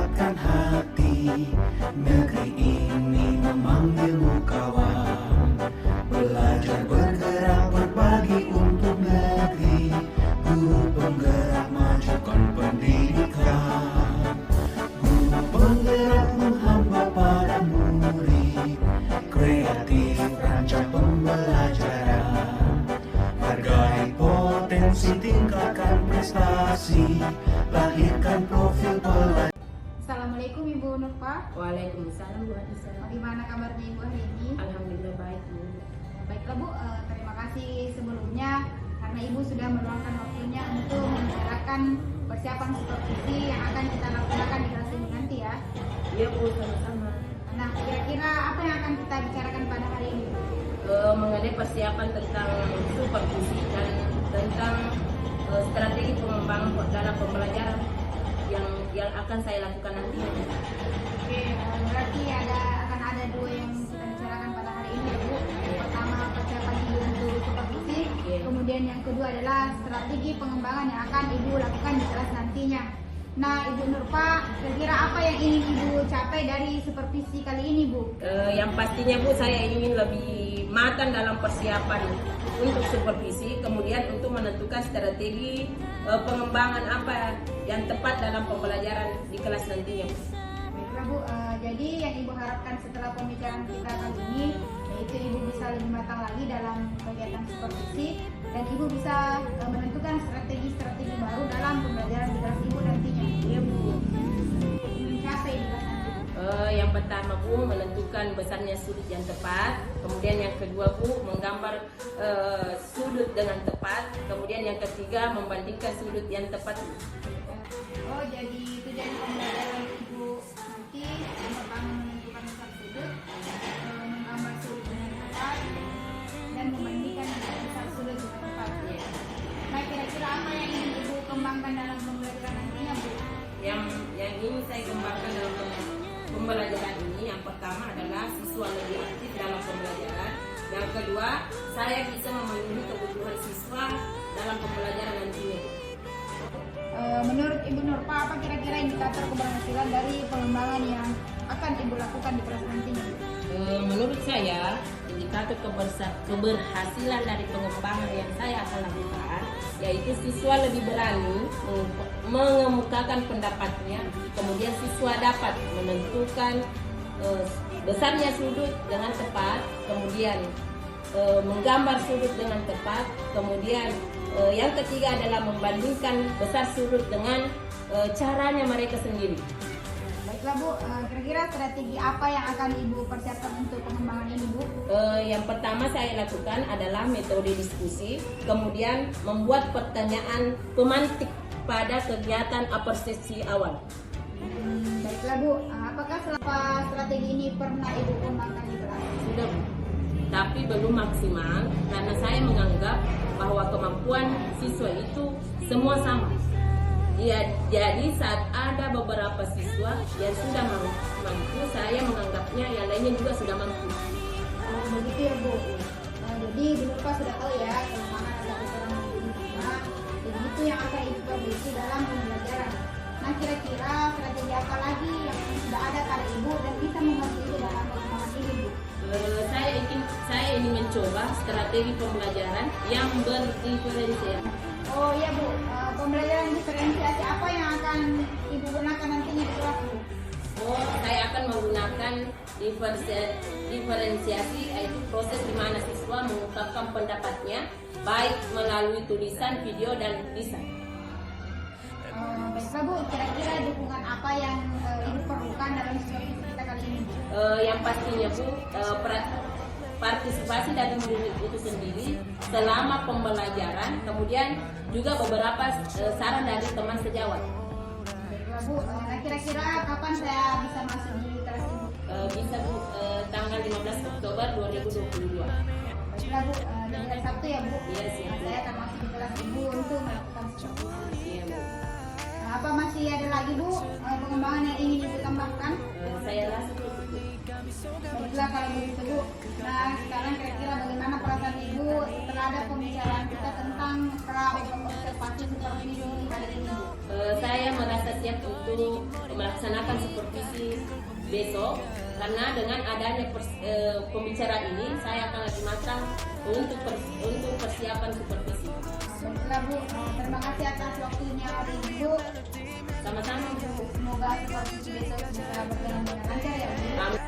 menggerakkan hati. Negeri ini memanggilmu kawan, belajar bergerak berbagi untuk negeri. Guru penggerak majukan pendidikan, guru penggerakmu hamba pada murid. Kreatif rancang pembelajaran, hargai potensi, tingkatkan prestasi, lahirkan profil pelajar. Assalamualaikum Ibu Nurpa. Waalaikumsalam Bu Anissa. Bagaimana kabarnya Ibu hari ini? Alhamdulillah baik Bu. Baiklah Bu, terima kasih sebelumnya karena Ibu sudah meluangkan waktunya untuk membicarakan persiapan supervisi yang akan kita laksanakan di kelas ini nanti ya. Iya Bu, sama-sama. Nah, kira-kira apa yang akan kita bicarakan pada hari ini? Mengenai persiapan tentang supervisi dan tentang strategi pengembangan dalam pembelajaran yang akan saya lakukan nanti. Oke, berarti akan ada dua yang kita bicarakan pada hari ini ya Bu. Yang pertama persiapan Ibu untuk supervisi, kemudian yang kedua adalah strategi pengembangan yang akan Ibu lakukan di kelas nantinya. Nah, Ibu Nurpa, kira-kira apa yang ingin Ibu capai dari supervisi kali ini Bu? Yang pastinya Bu, saya ingin lebih matang dalam persiapan untuk supervisi, kemudian untuk menentukan strategi pengembangan apa yang tepat dalam pembelajaran di kelas nantinya. Baiklah Bu, jadi yang Ibu harapkan setelah pembicaraan kita kali ini yaitu Ibu bisa lebih matang lagi dalam kegiatan supervisi dan Ibu bisa menentukan strategi-strategi baru dalam pembelajaran di kelas Ibu nantinya. Iya Bu. Mencapai di kelas nanti. Yang pertama Bu, menentukan besarnya sudut yang tepat. Kemudian yang kedua Bu, menggambar sudut dengan tepat. Kemudian yang ketiga, membandingkan sudut yang tepat. Oh, jadi tujuan pembelajaran Ibu nanti yang pertama menentukan besar sudut, menggambar sudut dengan tepat, dan membandingkan besar sudut dengan tepat. Nah, kira-kira apa yang ingin Ibu kembangkan dalam pembelajaran nantinya Bu? Yang ingin saya kembangkan dalam pembelajaran ini, yang pertama adalah siswa lebih aktif dalam pembelajaran. Yang kedua, saya bisa memenuhi kebutuhan siswa dalam pembelajaran nantinya. Menurut Ibu Nurpa, apa kira-kira indikator keberhasilan dari pengembangan yang akan Ibu lakukan di kelas nantinya? Menurut saya, indikator keberhasilan dari pengembangan yang saya akan lakukan yaitu siswa lebih berani mengemukakan pendapatnya, kemudian siswa dapat menentukan besarnya sudut dengan tepat, kemudian menggambar sudut dengan tepat, kemudian yang ketiga adalah membandingkan besar sudut dengan caranya mereka sendiri. Baiklah Bu, kira-kira strategi apa yang akan Ibu persiapkan untuk pengembangan ini Bu? Yang pertama saya lakukan adalah metode diskusi, kemudian membuat pertanyaan pemantik pada kegiatan apresiasi awal. Baiklah Bu, apakah selama strategi ini pernah Ibu kembangkan di kelas? Sudah, tapi belum maksimal karena saya menganggap bahwa kemampuan siswa itu semua sama. Ya, jadi saat ada beberapa siswa yang sudah mampu, saya menganggapnya yang lainnya juga sudah mampu. Begitu ya Bu. Jadi Ibu Nurpa sudah tahu ya kelemahan ada kekurangan Ibu Nurpa. Jadi itu yang akan Ibu perbaiki dalam pembelajaran. Nah, kira-kira strategi apa lagi yang sudah ada pada Ibu dan bisa membantu Ibu dalam pengembangan ini Bu? Saya ingin mencoba strategi pembelajaran yang berdiferensiasi. Oh iya Bu, pembelajaran diferensiasi apa yang akan Ibu gunakan nantinya di kelas Bu? Oh, saya akan menggunakan diferensiasi, yaitu proses di mana siswa mengungkapkan pendapatnya baik melalui tulisan, video, dan desain. Baiklah Bu, kira-kira dukungan apa yang Ibu perlukan dalam supervisi kita kali ini? Yang pastinya Bu, partisipasi dari murid itu sendiri selama pembelajaran, kemudian juga beberapa saran dari teman sejawat. Baiklah Bu, nah kira-kira kapan saya bisa masuk di kelas Ibu? Bisa Bu, tanggal 15 Oktober 2022. Baiklah Bu, dari hari Sabtu ya Bu? Iya, siap. Saya akan masuk di kelas Ibu untuk melakukan supervisi. Iya Bu. Apa masih ada lagi Bu pengembangan yang ingin Ibu tambahkan? Saya rasa cukup. Baiklah kalau begitu Bu. Nah sekarang kira-kira bagaimana perasaan Ibu terhadap pembicaraan kita tentang pra observasi supervisi hari ini Bu? Saya merasa siap untuk melaksanakan supervisi besok, karena dengan adanya pembicaraan ini saya akan lebih matang untuk persiapan supervisi. Baiklah Bu, terima kasih atas waktunya hari ini Bu. Sama-sama Bu. Semoga supervisi besok bisa berjalan dengan lancar ya Bu. Amin.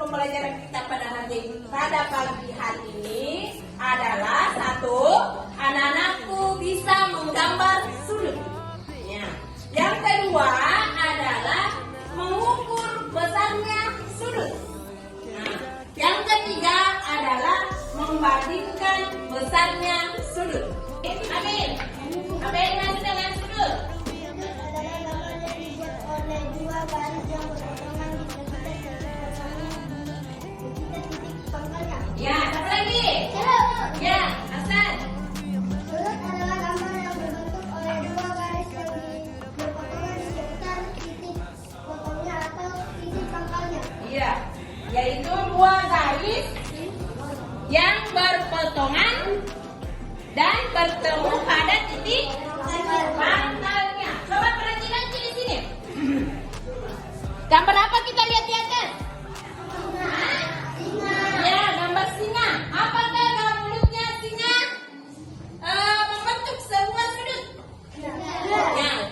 Pembelajaran kita pada pagi hari ini adalah satu, anak-anakku bisa menggambar sudut. Ya. Yang kedua adalah mengukur besarnya sudut. Nah, yang ketiga adalah membandingkan besarnya sudut. Amin. Apa yang dimaksud dengan sudut? Sudut adalah gambar yang dibuat oleh dua garis yang berpotongan di titik pangkalnya. Ya, apa lagi? Ya, Hasan. Sudut adalah gambar yang berbentuk oleh dua garis yang berpotongan di sekitar titik potongnya atau titik pangkalnya. Iya, yaitu dua garis yang berpotongan dan bertemu pada titik pangkalnya. Coba perhatikan di sini. Gambar apa kita lihat di atas? Ya, gambar singa. Apakah mulutnya singa membentuk sebuah sudut? Ya.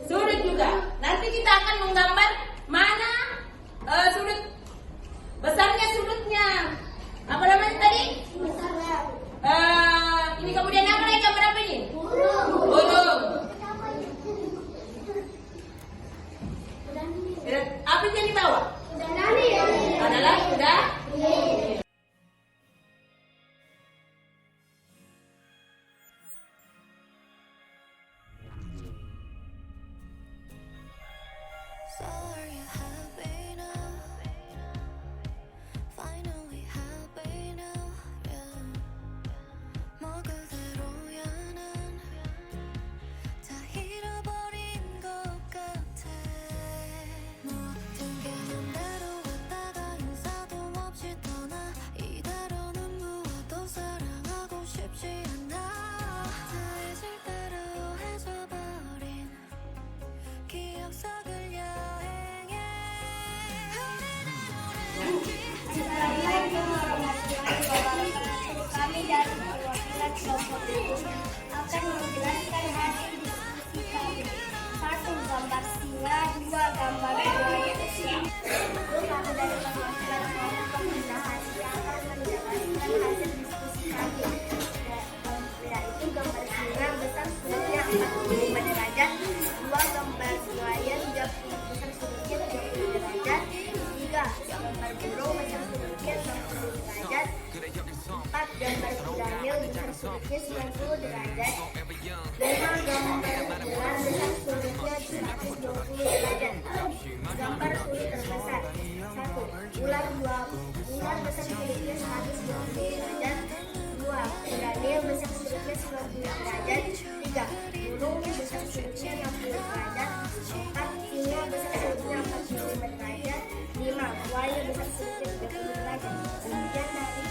Sudut juga. Nanti kita akan menggambar mana sudut besarnya sudutnya. Apa namanya tadi? Ini kemudian apa lagi, gambar apa ini? Burung. Apa yang dibawa? Adalah kuda. So are you happy now? Finally happy now, yeah. 뭐 그대로야 난 다 잃어버린 것 같아. 모든 게 맘대로 왔다가 인사도 없이 떠나. 이대로는 무엇도 사랑하고 싶지 않아. 다 잊을 대로 해줘버린 기억 속을 여행해. Assalamualaikum warahmatullahi wabarakatuh. Kami dari perwakilan kelompok itu akan menjelaskan hasil diskusi kami. 1. Gambar singa. 2. Gambar buaya. Kami dari perwakilan kelompok Indahati akan menjelaskan hasil diskusi kami. Yaitu gambar singa besar sudutnya 45 derajat. 2. Gambar buaya besar sudutnya 30 derajat. 3. Gambar burung besar sudutnya 60 derajat. 4. Gambar kuda mil besar sudutnya 90 derajat. 5. Gambar ular besar sudutnya 120 derajat. Gambar kulit terbesar. 1. Ular besar sudutnya 120 derajat. 2. Kuda mil besar sudutnya 90 derajat. 3. Burung besar sudutnya 60 derajat. 4. Singa besar sudutnya 45 derajat. 5. Buaya besar sudutnya 30 derajat. Kemudian dari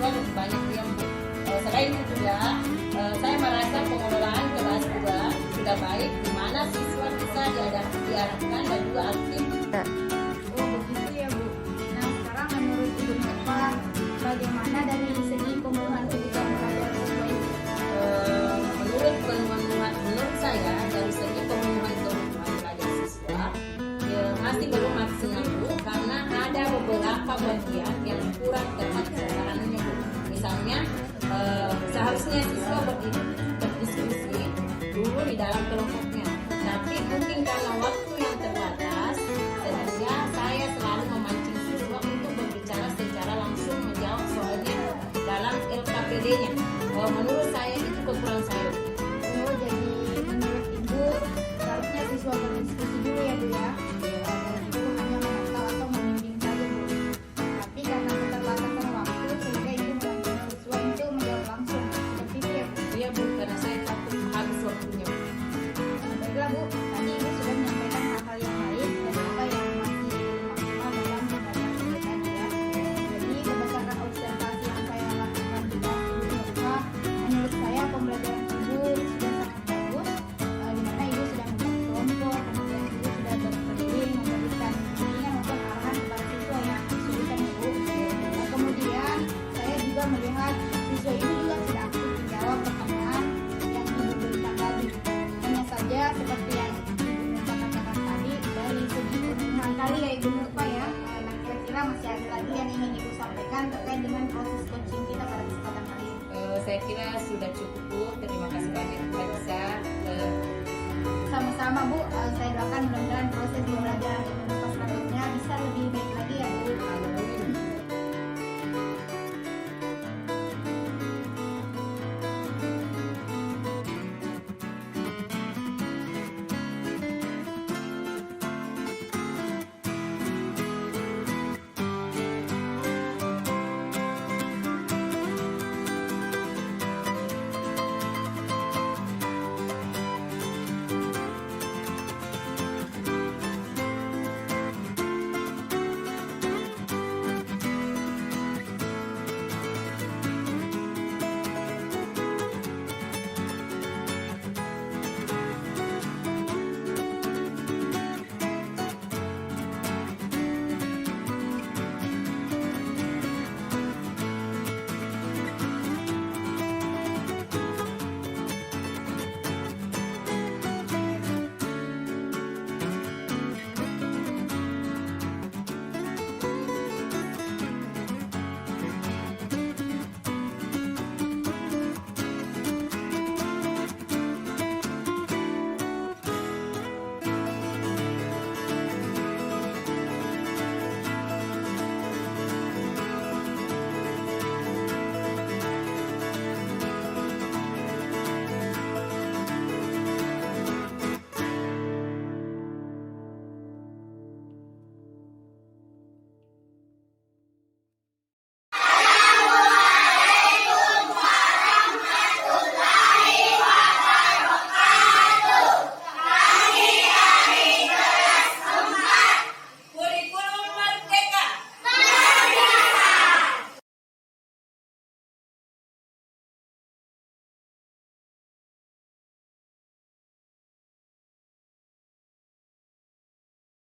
siswa lebih banyak diam, Bu. Selain itu juga saya merasa pengelolaan kelas juga sudah baik, di mana siswa bisa diarahkan dan juga aktif. Oh begitu ya Bu. Nah sekarang menurut Ibu Nova, bagaimana dari segi pemenuhan kebutuhan belajar siswa itu? Menurut saya dari segi pemenuhan kebutuhan belajar siswa masih belum maksimal, Bu, karena ada beberapa bagian yang kurang tepat sasarannya, Bu. Misalnya seharusnya siswa berdiskusi dulu di dalam kelompoknya, tapi mungkin karena waktu yang terbatas sehingga saya selalu memancing siswa untuk berbicara secara langsung menjawab soalnya dalam LKPD-nya. Menurut saya itu kekurangan saya. Oh jadi menurut Ibu seharusnya siswa berdiskusi dulu ya Bu ya. Dan Ibu hanya memantau atau membimbing saja Bu. Tapi karena keterbatasan waktu sehingga Ibu memancing siswa untuk menjawab langsung. Seperti itu ya Bu. Iya, Bu, karena saya takut habis waktunya. Baiklah Bu, tadi Ibu sudah menyampaikan hal-hal yang baik dan apa yang masih maksimal dalam pembelajaran Ibu tadi ya. Jadi berdasarkan observasi yang saya lakukan di kelas Ibu Nova, menurut saya pembelajaran Ibu sudah sangat bagus, di mana Ibu sudah membuat kelompok, kemudian Ibu sudah berkeliling memberikan bimbingan maupun arahan kepada siswa yang kesulitan Ibu. Nah, kemudian saya juga melihat siswa Ibu juga sudah aktif menjawab pertanyaan yang Ibu berikan tadi. Hanya saja seperti yang Ibu Nova katakan tadi, dari segi pemenuhan kali ya Ibu Nova ya. Nah kira-kira masih ada lagi yang ingin Ibu sampaikan terkait dengan proses coaching kita pada kesempatan kali ini. Saya kira sudah cukup, Bu. Terima kasih banyak, Bu Elsa. Sama-sama Bu, saya doakan mudah-mudahan proses pembelajaran Ibu Nova selanjutnya bisa lebih baik